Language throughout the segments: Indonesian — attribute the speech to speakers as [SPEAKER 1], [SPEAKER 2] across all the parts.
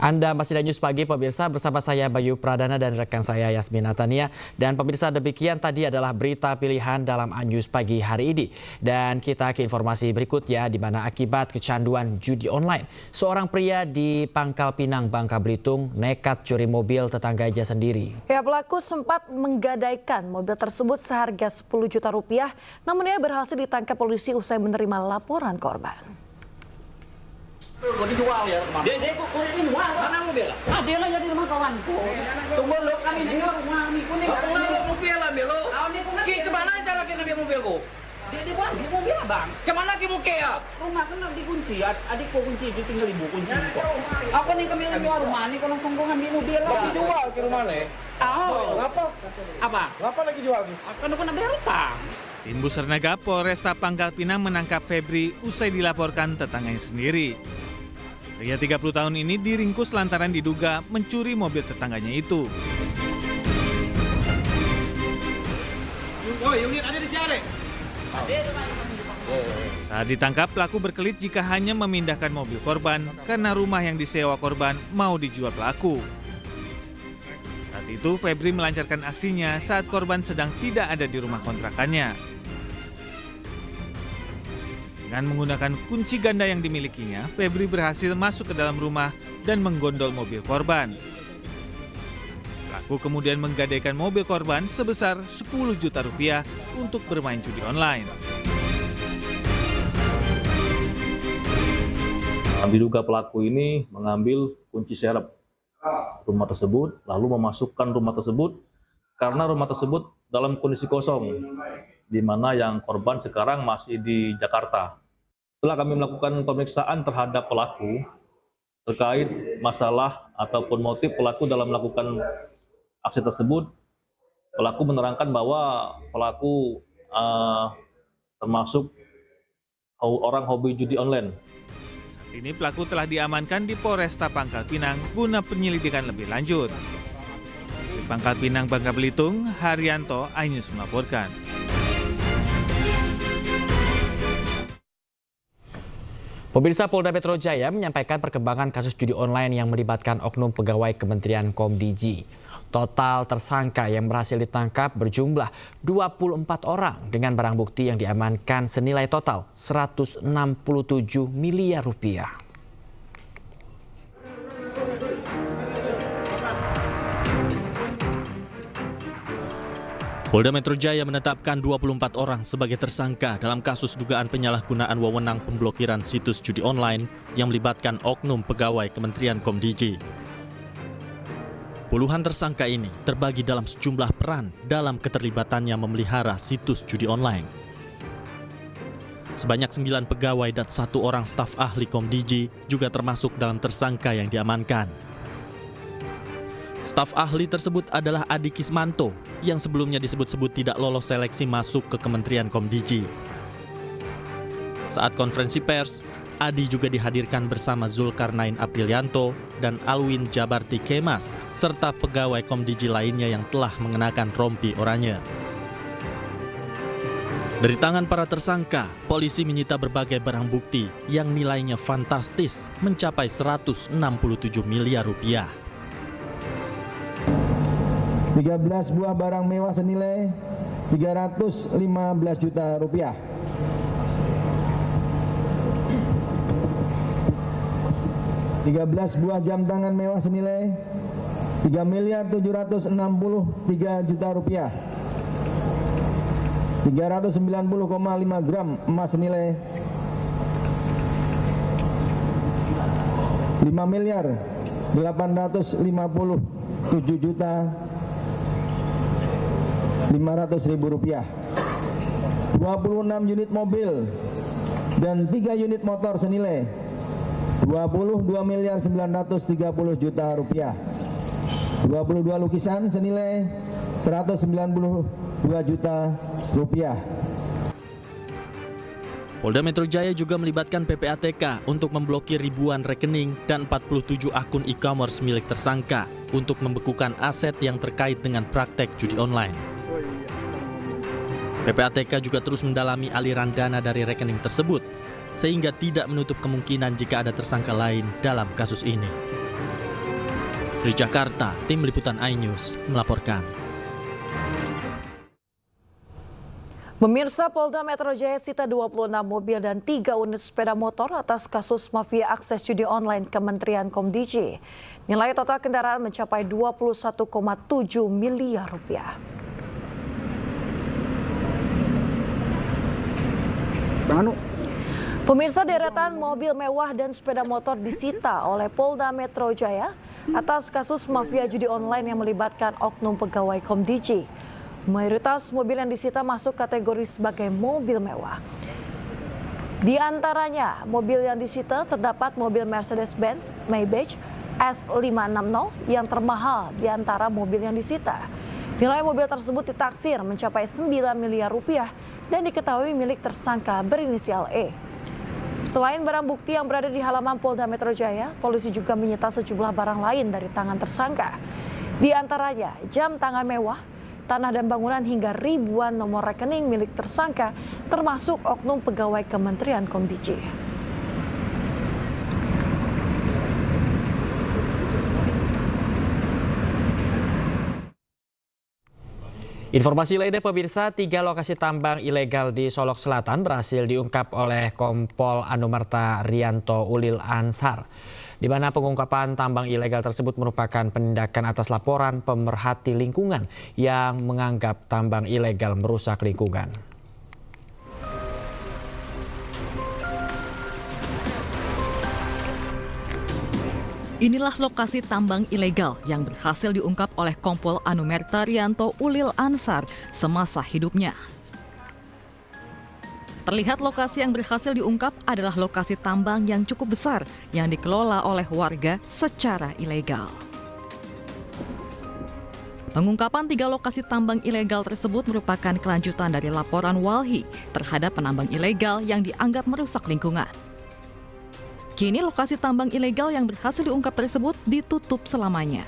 [SPEAKER 1] Anda masih di News Pagi pemirsa, bersama saya Bayu Pradana dan rekan saya Yasmin Natania. Dan pemirsa, demikian tadi adalah berita pilihan dalam News Pagi hari ini. Dan kita ke informasi berikutnya, di mana akibat kecanduan judi online, seorang pria di Pangkal Pinang, Bangka Belitung nekat curi mobil tetangganya sendiri.
[SPEAKER 2] Ya, pelaku sempat menggadaikan mobil tersebut seharga 10 juta rupiah, namun ia berhasil ditangkap polisi usai menerima laporan korban.
[SPEAKER 3] Gue dijual ya kemana? Dia ini jual. Mana mobil? Ah, dia lah jadi rumah kawanku. Tunggu lo, kami ini rumah nih kuning. Lo mobil ambil lo. Ki kemana cara kita ambil mobilku? Dia dibuang di mobil abang. Kemana ki muke ya? Rumah kan dikunci. Adikku kunci, dia tinggal ibu kunci kok. Aku nih kami jual rumah nih, kalau songkong ambil mobil lah.
[SPEAKER 4] Lagi jual ke rumah nih?
[SPEAKER 3] Oh.
[SPEAKER 4] Ngapa?
[SPEAKER 3] Apa?
[SPEAKER 4] Ngapa lagi jual?
[SPEAKER 3] Aku nak ambil utang.
[SPEAKER 5] Tim Busarnaga Polresta Pangkal Pinang menangkap Febri usai dilaporkan tetangganya sendiri. Pria 30 tahun ini diringkus lantaran diduga mencuri mobil tetangganya itu.
[SPEAKER 4] Oh, unit ada di sini.
[SPEAKER 5] Saat ditangkap, pelaku berkelit jika hanya memindahkan mobil korban karena rumah yang disewa korban mau dijual pelaku. Saat itu, Febri melancarkan aksinya saat korban sedang tidak ada di rumah kontrakannya. Dengan menggunakan kunci ganda yang dimilikinya, Febri berhasil masuk ke dalam rumah dan menggondol mobil korban. Pelaku kemudian menggadaikan mobil korban sebesar 10 juta rupiah untuk bermain judi online.
[SPEAKER 6] Diduga pelaku ini mengambil kunci serep rumah tersebut, lalu memasukkan rumah tersebut karena rumah tersebut dalam kondisi kosong, di mana yang korban sekarang masih di Jakarta. Setelah kami melakukan pemeriksaan terhadap pelaku terkait masalah ataupun motif pelaku dalam melakukan aksi tersebut, pelaku menerangkan bahwa pelaku termasuk orang hobi judi online.
[SPEAKER 5] Saat ini pelaku telah diamankan di Polresta Pangkal Pinang guna penyelidikan lebih lanjut. Di Pangkal Pinang, Bangka Belitung, Haryanto, iNews melaporkan.
[SPEAKER 1] Pemirsa, Polda Metro Jaya menyampaikan perkembangan kasus judi online yang melibatkan oknum pegawai Kementerian Komdiji. Total tersangka yang berhasil ditangkap berjumlah 24 orang dengan barang bukti yang diamankan senilai total 167 miliar rupiah.
[SPEAKER 7] Polda Metro Jaya menetapkan 24 orang sebagai tersangka dalam kasus dugaan penyalahgunaan wewenang pemblokiran situs judi online yang melibatkan oknum pegawai Kementerian Komdiji. Puluhan tersangka ini terbagi dalam sejumlah peran dalam keterlibatannya memelihara situs judi online. Sebanyak 9 pegawai dan 1 orang staf ahli Komdiji juga termasuk dalam tersangka yang diamankan. Staf ahli tersebut adalah Adi Kismanto yang sebelumnya disebut-sebut tidak lolos seleksi masuk ke Kementerian Komdiji. Saat konferensi pers, Adi juga dihadirkan bersama Zulkarnain Aprilianto dan Alwin Jabarti Kemas serta pegawai Komdiji lainnya yang telah mengenakan rompi oranye. Dari tangan para tersangka, polisi menyita berbagai barang bukti yang nilainya fantastis mencapai 167 miliar rupiah.
[SPEAKER 8] 13 buah barang mewah senilai 315 juta rupiah. 13 buah jam tangan mewah senilai 3 miliar 763 juta rupiah. 390,5 gram emas senilai 5 miliar 857 juta 500.000 rupiah, 26 unit mobil dan 3 unit motor senilai 22 miliar 930 juta rupiah, 22 lukisan senilai 192 juta rupiah.
[SPEAKER 7] Polda Metro Jaya juga melibatkan PPATK untuk memblokir ribuan rekening dan 47 akun e-commerce milik tersangka untuk membekukan aset yang terkait dengan praktek judi online. PPATK juga terus mendalami aliran dana dari rekening tersebut, sehingga tidak menutup kemungkinan jika ada tersangka lain dalam kasus ini. Dari Jakarta, Tim Liputan iNews melaporkan.
[SPEAKER 2] Pemirsa, Polda Metro Jaya sita 26 mobil dan 3 unit sepeda motor atas kasus mafia akses judi online Kementerian Komdiji. Nilai total kendaraan mencapai 21,7 miliar rupiah. Pemirsa, deretan mobil mewah dan sepeda motor disita oleh Polda Metro Jaya atas kasus mafia judi online yang melibatkan oknum pegawai Komdiji. Mayoritas mobil yang disita masuk kategori sebagai mobil mewah. Di antaranya, mobil yang disita terdapat mobil Mercedes-Benz Maybach S560 yang termahal di antara mobil yang disita. Nilai mobil tersebut ditaksir mencapai 9 miliar rupiah dan diketahui milik tersangka berinisial E. Selain barang bukti yang berada di halaman Polda Metro Jaya, polisi juga menyita sejumlah barang lain dari tangan tersangka. Di antaranya jam tangan mewah, tanah dan bangunan hingga ribuan nomor rekening milik tersangka, termasuk oknum pegawai Kementerian Komdiji.
[SPEAKER 1] Informasi lainnya pemirsa, 3 lokasi tambang ilegal di Solok Selatan berhasil diungkap oleh Kompol Anumerta Rianto Ulil Ansar, di mana pengungkapan tambang ilegal tersebut merupakan penindakan atas laporan pemerhati lingkungan yang menganggap tambang ilegal merusak lingkungan.
[SPEAKER 9] Inilah lokasi tambang ilegal yang berhasil diungkap oleh Kompol Anumerta Rianto Ulil Ansar semasa hidupnya. Terlihat lokasi yang berhasil diungkap adalah lokasi tambang yang cukup besar yang dikelola oleh warga secara ilegal. Pengungkapan 3 lokasi tambang ilegal tersebut merupakan kelanjutan dari laporan Walhi terhadap penambang ilegal yang dianggap merusak lingkungan. Kini lokasi tambang ilegal yang berhasil diungkap tersebut ditutup selamanya.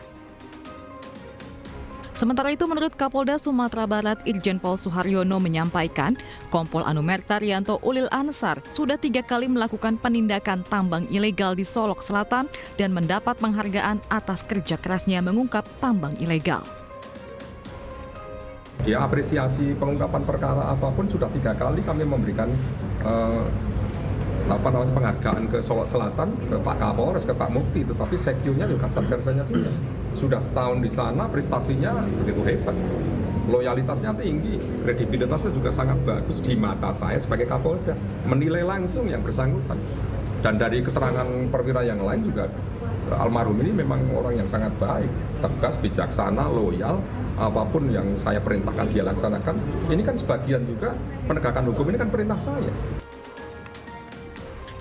[SPEAKER 9] Sementara itu, menurut Kapolda Sumatera Barat Irjen Pol Suharyono menyampaikan, Kompol Anumerta Rianto Ulil Ansar sudah 3 kali melakukan penindakan tambang ilegal di Solok Selatan dan mendapat penghargaan atas kerja kerasnya mengungkap tambang ilegal.
[SPEAKER 10] Dia apresiasi pengungkapan perkara apapun sudah 3 kali kami memberikan penghargaan ke Solok Selatan, ke Pak Kapolres, ke Pak Mufti, tetapi sekjunya juga Satsersanya juga sudah setahun di sana, prestasinya begitu hebat, loyalitasnya tinggi, kredibilitasnya juga sangat bagus di mata saya sebagai Kapolda, menilai langsung yang bersangkutan. Dan dari keterangan perwira yang lain juga almarhum ini memang orang yang sangat baik, tegas, bijaksana, loyal, apapun yang saya perintahkan dia laksanakan. Ini kan sebagian juga penegakan hukum ini kan perintah saya.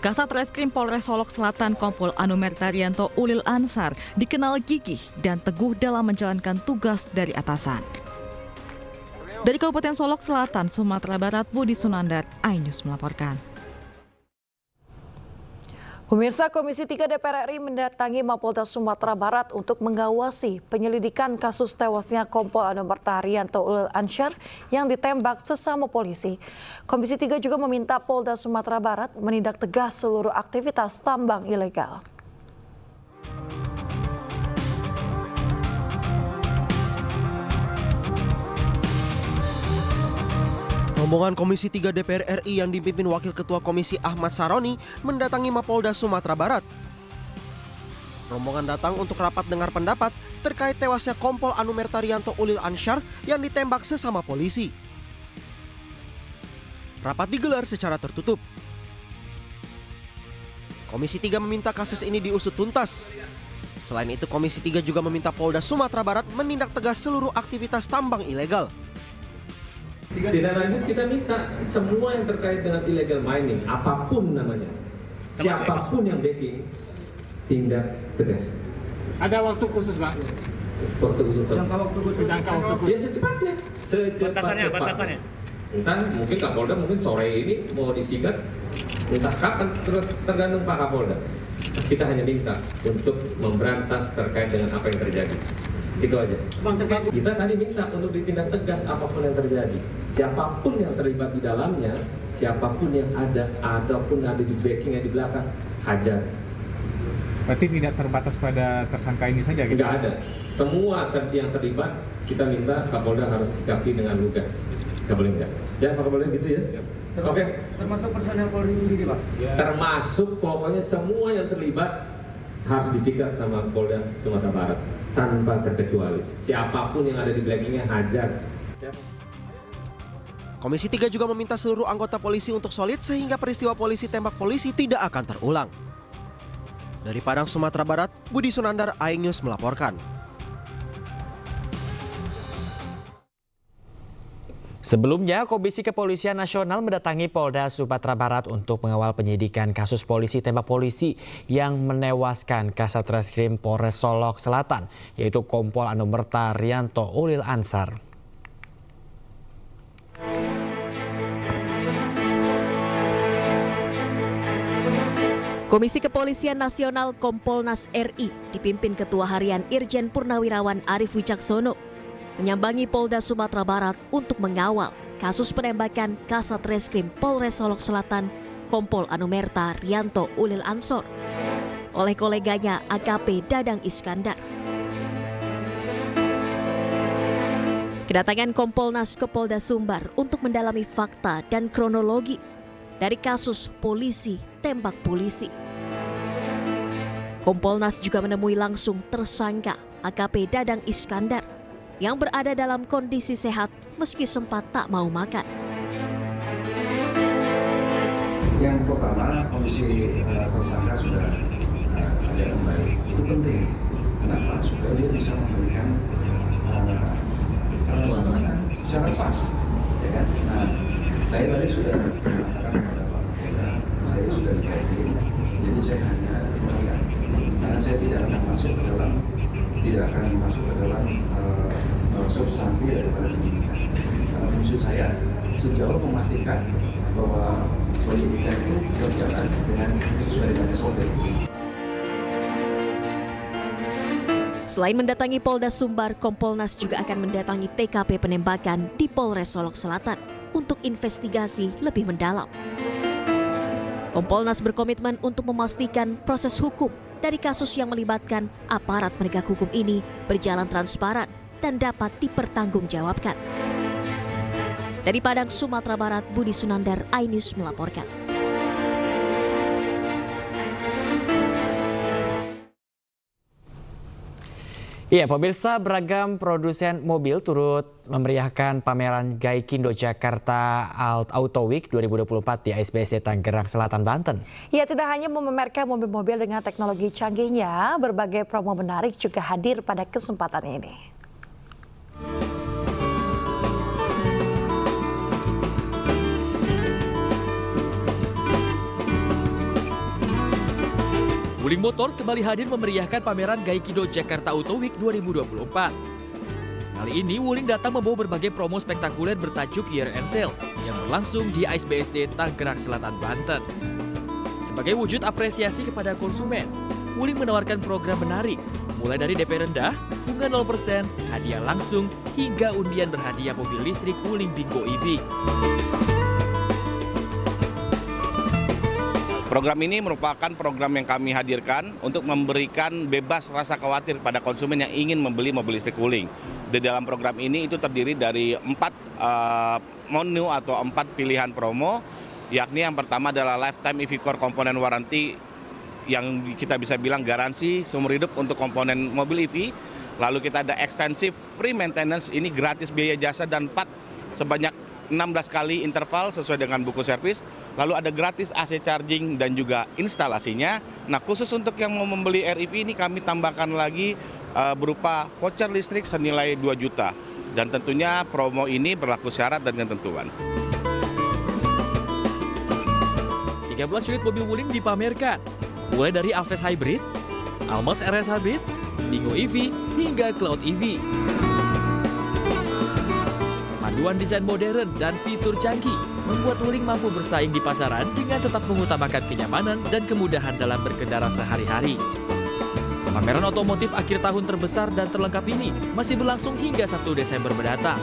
[SPEAKER 9] Kasat Reskrim Polres Solok Selatan Kompol Anumerta Rianto Ulil Ansar dikenal gigih dan teguh dalam menjalankan tugas dari atasan. Dari Kabupaten Solok Selatan, Sumatera Barat, Budi Sunandar, iNews melaporkan.
[SPEAKER 2] Pemirsa, Komisi 3 DPR RI mendatangi Mapolda Sumatera Barat untuk mengawasi penyelidikan kasus tewasnya Kompol Anumerta Rianto Ulil Ansar yang ditembak sesama polisi. Komisi 3 juga meminta Polda Sumatera Barat menindak tegas seluruh aktivitas tambang ilegal.
[SPEAKER 11] Rombongan Komisi 3 DPR RI yang dipimpin Wakil Ketua Komisi Ahmad Saroni mendatangi Mapolda Sumatera Barat. Rombongan datang untuk rapat dengar pendapat terkait tewasnya Kompol Anumerta Rianto Ulil Ansar yang ditembak sesama polisi. Rapat digelar secara tertutup. Komisi 3 meminta kasus ini diusut tuntas. Selain itu, Komisi 3 juga meminta Polda Sumatera Barat menindak tegas seluruh aktivitas tambang ilegal.
[SPEAKER 12] Tidak lanjut, kita minta semua yang terkait dengan illegal mining, apapun namanya, siapapun yang backing, tindak tegas.
[SPEAKER 4] Ada waktu khusus, Pak?
[SPEAKER 12] Waktu khusus.
[SPEAKER 4] Jangka waktu khusus.
[SPEAKER 12] Ya secepatnya. Batasannya. Entah mungkin Kapolda mungkin sore ini mau disikat, entah kapan, tergantung Pak Kapolda. Kita hanya minta untuk memberantas terkait dengan apa yang terjadi. Itu aja. Kita tadi minta untuk ditindak tegas apapun yang terjadi. Siapapun yang terlibat di dalamnya, siapapun yang ada ataupun ada di backing yang di belakang, hajar.
[SPEAKER 4] Berarti tidak terbatas pada tersangka ini saja gitu?
[SPEAKER 12] Tidak ada. Semua yang terlibat kita minta Kapolda harus sikapi dengan lugas. Nggak boleh enggak. Ya Pak Kapolda gitu ya? Oke.
[SPEAKER 3] Termasuk personel Polri sendiri, Pak?
[SPEAKER 12] Termasuk pokoknya semua yang terlibat harus disikat sama Polda Sumatera Barat tanpa terkecuali. Siapapun yang ada di belakangnya hajar.
[SPEAKER 11] Komisi 3 juga meminta seluruh anggota polisi untuk solid sehingga peristiwa polisi tembak polisi tidak akan terulang. Dari Padang, Sumatera Barat, Budi Sunandar, iNews melaporkan.
[SPEAKER 1] Sebelumnya, Komisi Kepolisian Nasional mendatangi Polda Sumatera Barat untuk mengawal penyidikan kasus polisi tembak polisi yang menewaskan Kasat Reskrim Polres Solok Selatan, yaitu Kompol Anumerta Rianto Ulil Ansar.
[SPEAKER 13] Komisi Kepolisian Nasional Kompolnas RI dipimpin Ketua Harian Irjen Purnawirawan Arief Wicaksono menyambangi Polda Sumatera Barat untuk mengawal kasus penembakan Kasat Reskrim Polres Solok Selatan Kompol Anumerta Rianto Ulil Ansor oleh koleganya AKP Dadang Iskandar. Kedatangan Kompolnas ke Polda Sumbar untuk mendalami fakta dan kronologi dari kasus polisi tembak polisi. Kompolnas juga menemui langsung tersangka AKP Dadang Iskandar yang berada dalam kondisi sehat meski sempat tak mau makan.
[SPEAKER 14] Yang pertama, kondisi tersangka sudah ada yang baik. Itu penting. Kenapa? Supaya dia bisa memberikan perlawanan secara pas. Ya kan? Nah, saya tadi sudah mengatakan kepada Pak Kapolda, saya sudah dikaitin. Jadi saya hanya mengingat. Karena saya tidak akan masuk ke dalam substansi daripada penyidikan. Karena maksud saya sejauh memastikan bahwa penyidikan itu berjalan dengan sesuai dengan SOP.
[SPEAKER 13] Selain mendatangi Polda Sumbar, Kompolnas juga akan mendatangi TKP penembakan di Polres Solok Selatan untuk investigasi lebih mendalam. Kompolnas berkomitmen untuk memastikan proses hukum dari kasus yang melibatkan aparat penegak hukum ini berjalan transparan dan dapat dipertanggungjawabkan. Dari Padang, Sumatera Barat, Budi Sunandar, iNews melaporkan.
[SPEAKER 1] Iya, pemirsa, beragam produsen mobil turut memeriahkan pameran Gaikindo Jakarta Auto Week 2024 di ASBSD Tangerang Selatan, Banten.
[SPEAKER 2] Ya, tidak hanya memamerkan mobil-mobil dengan teknologi canggihnya, berbagai promo menarik juga hadir pada kesempatan ini.
[SPEAKER 7] Wuling Motors kembali hadir memeriahkan pameran Gaikindo Jakarta Auto Week 2024. Kali ini Wuling datang membawa berbagai promo spektakuler bertajuk Year End Sale yang berlangsung di ASBSD Tangerang Selatan, Banten. Sebagai wujud apresiasi kepada konsumen, Wuling menawarkan program menarik, mulai dari DP rendah, bunga 0%, hadiah langsung, hingga undian berhadiah mobil listrik Wuling Bingo EV.
[SPEAKER 15] Program ini merupakan program yang kami hadirkan untuk memberikan bebas rasa khawatir pada konsumen yang ingin membeli mobil listrik Wuling. Di dalam program ini itu terdiri dari 4 menu atau 4 pilihan promo, yakni yang pertama adalah lifetime EV Core komponen warranty yang kita bisa bilang garansi seumur hidup untuk komponen mobil EV. Lalu kita ada extensive free maintenance, ini gratis biaya jasa dan part sebanyak 16 kali interval sesuai dengan buku servis. Lalu ada gratis AC charging dan juga instalasinya. Nah, khusus untuk yang mau membeli REV ini kami tambahkan lagi berupa voucher listrik senilai 2 juta. Dan tentunya promo ini berlaku syarat dan ketentuan.
[SPEAKER 7] 13 unit mobil Wuling dipamerkan, mulai dari Alphas Hybrid, Almas RS Hybrid, Bingo EV, hingga Cloud EV. Paduan desain modern dan fitur canggih membuat Wuling mampu bersaing di pasaran dengan tetap mengutamakan kenyamanan dan kemudahan dalam berkendara sehari-hari. Pameran otomotif akhir tahun terbesar dan terlengkap ini masih berlangsung hingga 1 Desember mendatang.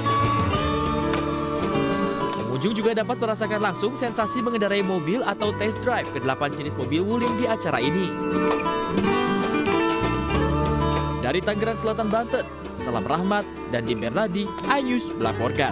[SPEAKER 7] Pengunjung juga dapat merasakan langsung sensasi mengendarai mobil atau test drive ke 8 jenis mobil Wuling di acara ini. Dari Tangerang Selatan, Banten, Salam Rahmat dan Dim Bernadi, iNews melaporkan.